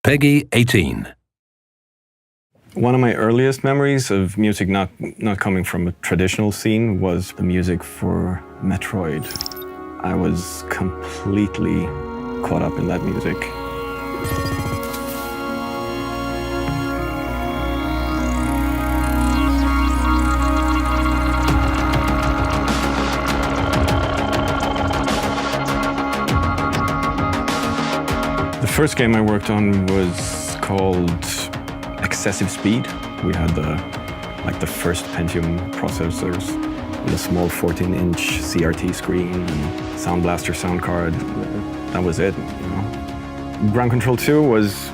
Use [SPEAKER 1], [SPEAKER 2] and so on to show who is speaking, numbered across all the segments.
[SPEAKER 1] Peggy 18.
[SPEAKER 2] One of my earliest memories of music not coming from a traditional scene was the music for Metroid. I was completely caught up in that music. The first game I worked on was called Excessive Speed. We had the first Pentium processors with a small 14-inch CRT screen and Sound Blaster sound card. That was it, you know. Ground Control 2 was,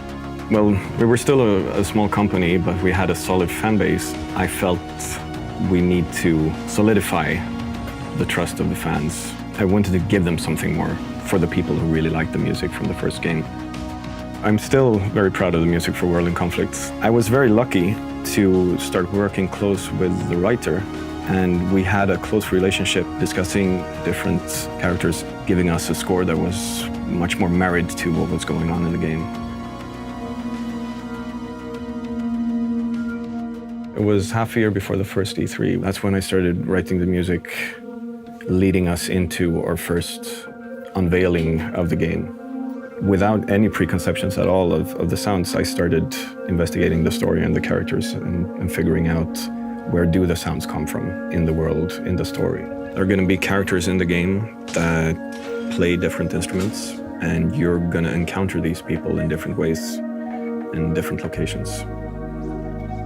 [SPEAKER 2] well, we were still a small company, but we had a solid fan base. I felt we need to solidify the trust of the fans. I wanted to give them something more for the people who really liked the music from the first game. I'm still very proud of the music for World in Conflict. I was very lucky to start working close with the writer, and we had a close relationship discussing different characters, giving us a score that was much more married to what was going on in the game. It was half a year before the first E3. That's when I started writing the music, leading us into our first unveiling of the game. Without any preconceptions at all of the sounds, I started investigating the story and the characters and figuring out where do the sounds come from in the world, in the story. There are going to be characters in the game that play different instruments, and you're going to encounter these people in different ways, in different locations.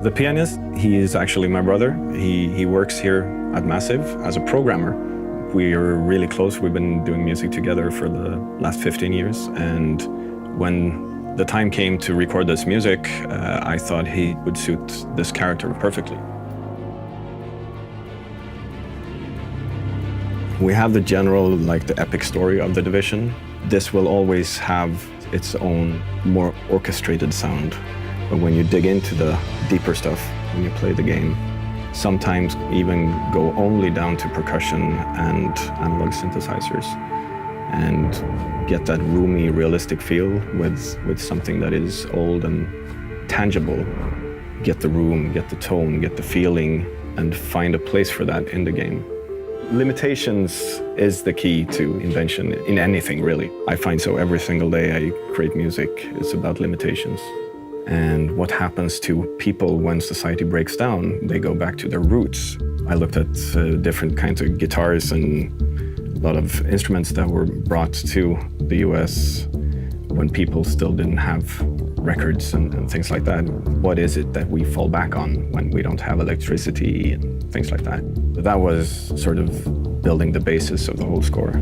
[SPEAKER 2] The pianist, he is actually my brother. He works here at Massive as a programmer. We're really close. We've been doing music together for the last 15 years. And when the time came to record this music, I thought he would suit this character perfectly. We have the general, the epic story of the Division. This will always have its own more orchestrated sound. But when you dig into the deeper stuff, when you play the game, sometimes even go only down to percussion and analog synthesizers and get that roomy, realistic feel with something that is old and tangible. Get the room, get the tone, get the feeling, and find a place for that in the game. Limitations is the key to invention in anything, really. I find so every single day I create music, it's about limitations. And what happens to people when society breaks down, they go back to their roots. I looked at different kinds of guitars and a lot of instruments that were brought to the US when people still didn't have records and things like that. What is it that we fall back on when we don't have electricity and things like that? That was sort of building the basis of the whole score.